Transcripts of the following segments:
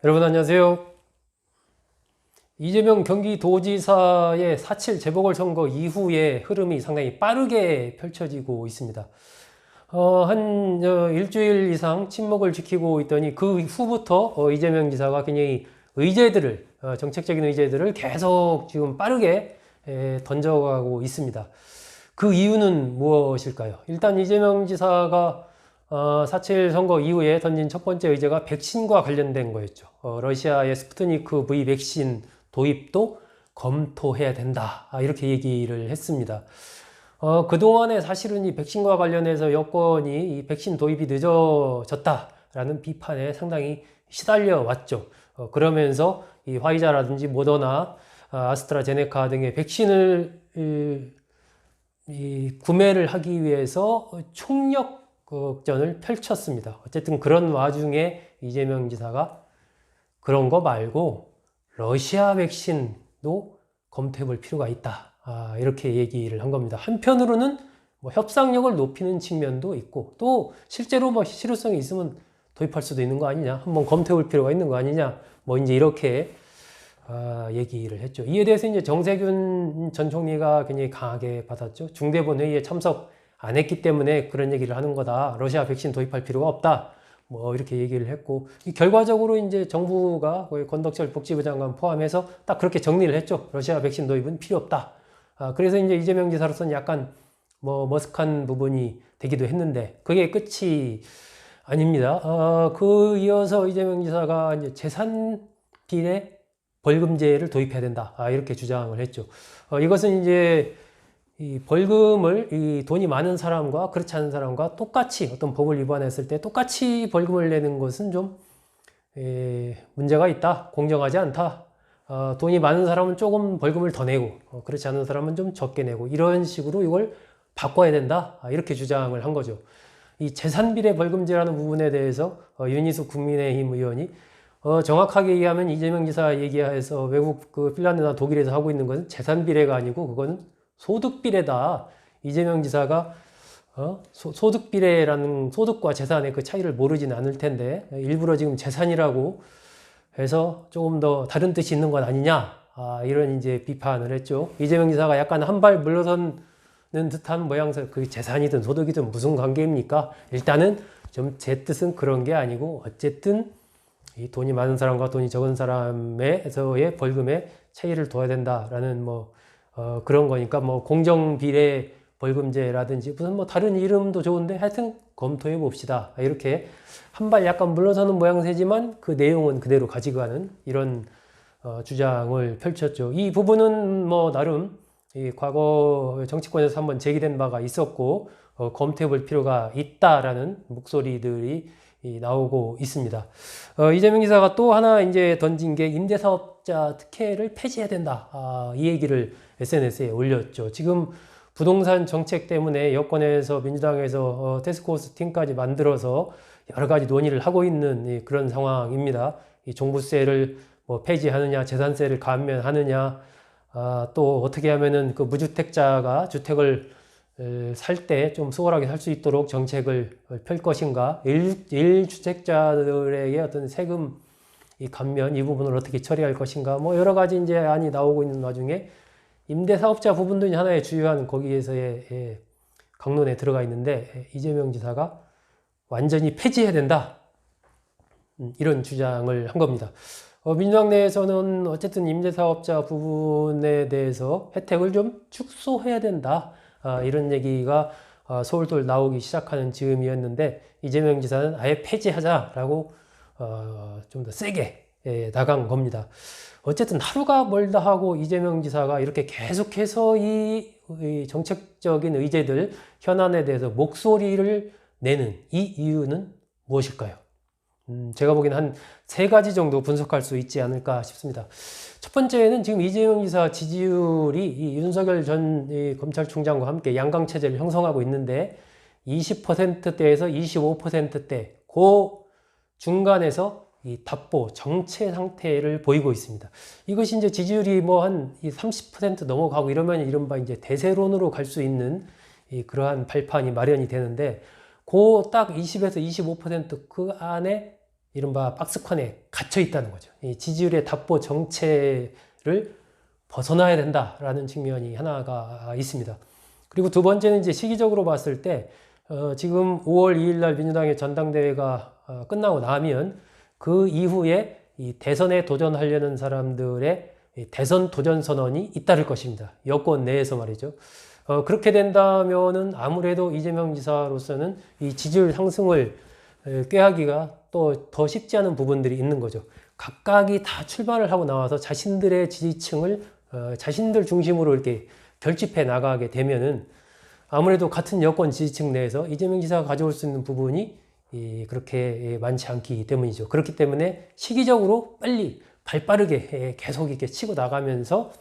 여러분 안녕하세요. 이재명 경기도지사의 4.7 재보궐선거 이후의 흐름이 상당히 빠르게 펼쳐지고 있습니다. 한 일주일 이상 침묵을 지키고 있더니 그 후부터 이재명 지사가 굉장히 의제들을, 정책적인 의제들을 계속 지금 빠르게 던져가고 있습니다. 그 이유는 무엇일까요? 일단 이재명 지사가 4.7 선거 이후에 던진 첫 번째 의제가 백신과 관련된 거였죠. 러시아의 스푸트니크 V 백신 도입도 검토해야 된다. 이렇게 얘기를 했습니다. 그동안에 사실은 이 백신과 관련해서 여권이 이 백신 도입이 늦어졌다라는 비판에 상당히 시달려 왔죠. 그러면서 이 화이자라든지 모더나, 아스트라제네카 등의 백신을 구매를 하기 위해서 총력전을 펼쳤습니다. 어쨌든 그런 와중에 이재명 지사가 그런 거 말고 러시아 백신도 검토해 볼 필요가 있다. 이렇게 얘기를 한 겁니다. 한편으로는 뭐 협상력을 높이는 측면도 있고 또 실제로 뭐 실효성이 있으면 도입할 수도 있는 거 아니냐. 한번 검토해 볼 필요가 있는 거 아니냐. 뭐 이제 이렇게 얘기를 했죠. 이에 대해서 이제 정세균 전 총리가 굉장히 강하게 받았죠. 중대본 회의에 참석 안 했기 때문에 그런 얘기를 하는 거다. 러시아 백신 도입할 필요가 없다. 뭐 이렇게 얘기를 했고 결과적으로 이제 정부가 거의 권덕철 복지부 장관 포함해서 딱 그렇게 정리를 했죠. 러시아 백신 도입은 필요 없다. 그래서 이제 이재명 지사로서는 약간 뭐 머쓱한 부분이 되기도 했는데 그게 끝이 아닙니다. 그 이어서 이재명 지사가 이제 재산 비례 벌금제를 도입해야 된다. 이렇게 주장을 했죠. 이것은 이제 이 벌금을 이 돈이 많은 사람과 그렇지 않은 사람과 똑같이 어떤 법을 위반했을 때 똑같이 벌금을 내는 것은 좀 문제가 있다. 공정하지 않다. 돈이 많은 사람은 조금 벌금을 더 내고 그렇지 않은 사람은 좀 적게 내고 이런 식으로 이걸 바꿔야 된다. 이렇게 주장을 한 거죠. 이 재산비례 벌금제라는 부분에 대해서 윤희숙 국민의힘 의원이 정확하게 얘기하면 이재명 지사 얘기해서 외국 그 핀란드나 독일에서 하고 있는 것은 재산비례가 아니고 그거는 소득비례다. 이재명 지사가 소득비례라는 소득과 재산의 그 차이를 모르지는 않을 텐데 일부러 지금 재산이라고 해서 조금 더 다른 뜻이 있는 것 아니냐. 이런 이제 비판을 했죠. 이재명 지사가 약간 한 발 물러서는 듯한 모양새, 그 재산이든 소득이든 무슨 관계입니까? 일단은 좀 제 뜻은 그런 게 아니고 어쨌든 이 돈이 많은 사람과 돈이 적은 사람에서의 벌금의 차이를 둬야 된다라는 뭐 그런 거니까 뭐 공정비례 벌금제라든지 무슨 뭐 다른 이름도 좋은데 하여튼 검토해 봅시다. 이렇게 한 발 약간 물러서는 모양새지만 그 내용은 그대로 가지고 가는 이런 주장을 펼쳤죠. 이 부분은 뭐 나름 이 과거 정치권에서 한번 제기된 바가 있었고 검토해 볼 필요가 있다라는 목소리들이 나오고 있습니다. 이재명 기사가 또 하나 이제 던진 게 임대사업자 특혜를 폐지해야 된다. 이 얘기를 SNS에 올렸죠. 지금 부동산 정책 때문에 여권에서 민주당에서 태스크포스 팀까지 만들어서 여러 가지 논의를 하고 있는 그런 상황입니다. 이 종부세를 뭐 폐지하느냐, 재산세를 감면하느냐, 또 어떻게 하면은 그 무주택자가 주택을 살 때 좀 수월하게 살 수 있도록 정책을 펼 것인가, 일주택자들에게 어떤 세금 이 감면 이 부분을 어떻게 처리할 것인가, 뭐 여러 가지 이제 안이 나오고 있는 와중에 임대사업자 부분도 하나의 주요한 거기에서의 강론에 들어가 있는데 이재명 지사가 완전히 폐지해야 된다. 이런 주장을 한 겁니다. 민주당 내에서는 어쨌든 임대사업자 부분에 대해서 혜택을 좀 축소해야 된다. 이런 얘기가 솔솔 나오기 시작하는 즈음이었는데 이재명 지사는 아예 폐지하자라고 좀 더 세게 나간 겁니다. 어쨌든 하루가 멀다 하고 이재명 지사가 이렇게 계속해서 이 정책적인 의제들 현안에 대해서 목소리를 내는 이 이유는 무엇일까요? 제가 보기에는 한 세 가지 정도 분석할 수 있지 않을까 싶습니다. 첫 번째는 지금 이재명 지사 지지율이 이 윤석열 전 검찰총장과 함께 양강체제를 형성하고 있는데 20%대에서 25%대 그 중간에서 이 답보 정체 상태를 보이고 있습니다. 이것이 이제 지지율이 뭐 한 30% 넘어가고 이러면 이른바 이제 대세론으로 갈 수 있는 그러한 발판이 마련이 되는데 그 딱 20에서 25%그 안에 이른바 박스권에 갇혀 있다는 거죠. 이 지지율의 답보 정체를 벗어나야 된다라는 측면이 하나가 있습니다. 그리고 두 번째는 이제 시기적으로 봤을 때 지금 5월 2일 날 민주당의 전당대회가 끝나고 나면 그 이후에 이 대선에 도전하려는 사람들의 대선 도전 선언이 잇따를 것입니다. 여권 내에서 말이죠. 그렇게 된다면은 아무래도 이재명 지사로서는 이 지지율 상승을 꾀하기가 또 더 쉽지 않은 부분들이 있는 거죠. 각각이 다 출마를 하고 나와서 자신들의 지지층을 자신들 중심으로 이렇게 결집해 나가게 되면은 아무래도 같은 여권 지지층 내에서 이재명 지사가 가져올 수 있는 부분이 그렇게 많지 않기 때문이죠. 그렇기 때문에 시기적으로 빨리 발 빠르게 계속 이렇게 치고 나가면서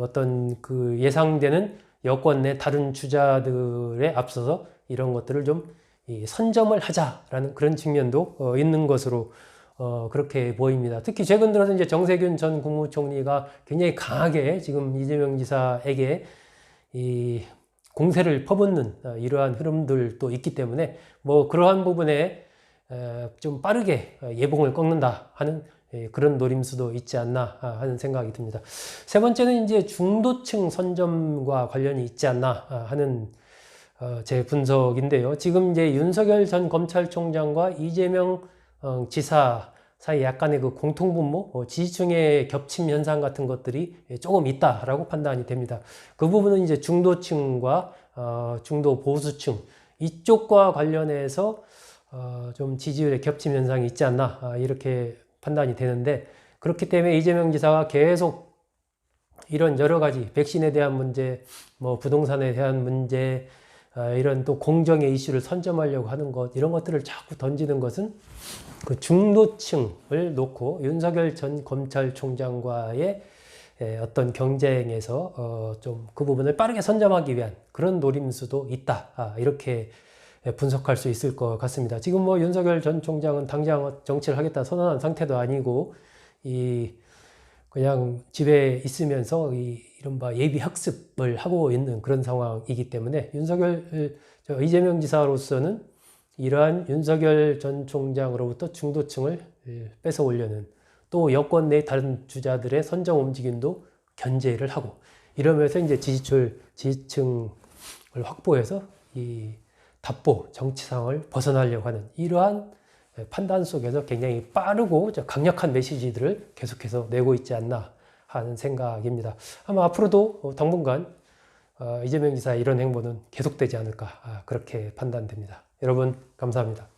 어떤 그 예상되는 여권 내 다른 주자들에 앞서서 이런 것들을 좀 선점을 하자라는 그런 측면도 있는 것으로 그렇게 보입니다. 특히 최근 들어서 이제 정세균 전 국무총리가 굉장히 강하게 지금 이재명 지사에게 이 공세를 퍼붓는 이러한 흐름들도 있기 때문에 뭐 그러한 부분에 좀 빠르게 예봉을 꺾는다 하는 그런 노림수도 있지 않나 하는 생각이 듭니다. 세 번째는 이제 중도층 선점과 관련이 있지 않나 하는 제 분석인데요. 지금 이제 윤석열 전 검찰총장과 이재명 지사 사이 약간의 그 공통분모, 지지층의 겹침 현상 같은 것들이 조금 있다라고 판단이 됩니다. 그 부분은 이제 중도층과 중도 보수층 이쪽과 관련해서 좀 지지율의 겹침 현상이 있지 않나 이렇게 판단이 되는데, 그렇기 때문에 이재명 지사가 계속 이런 여러 가지 백신에 대한 문제, 뭐 부동산에 대한 문제, 이런 또 공정의 이슈를 선점하려고 하는 것, 이런 것들을 자꾸 던지는 것은 그 중도층을 놓고 윤석열 전 검찰총장과의 어떤 경쟁에서 좀 그 부분을 빠르게 선점하기 위한 그런 노림수도 있다. 이렇게 분석할 수 있을 것 같습니다. 지금 뭐 윤석열 전 총장은 당장 정치를 하겠다 선언한 상태도 아니고 그냥 집에 있으면서 이른바 예비 학습을 하고 있는 그런 상황이기 때문에 이재명 지사로서는 이러한 윤석열 전 총장으로부터 중도층을 뺏어오려는, 또 여권 내 다른 주자들의 선정 움직임도 견제를 하고, 이러면서 이제 지지층을 확보해서 이 답보 정치상을 벗어나려고 하는 이러한 판단 속에서 굉장히 빠르고 강력한 메시지들을 계속해서 내고 있지 않나 하는 생각입니다. 아마 앞으로도 당분간 이재명 지사의 이런 행보는 계속되지 않을까 그렇게 판단됩니다. 여러분 감사합니다.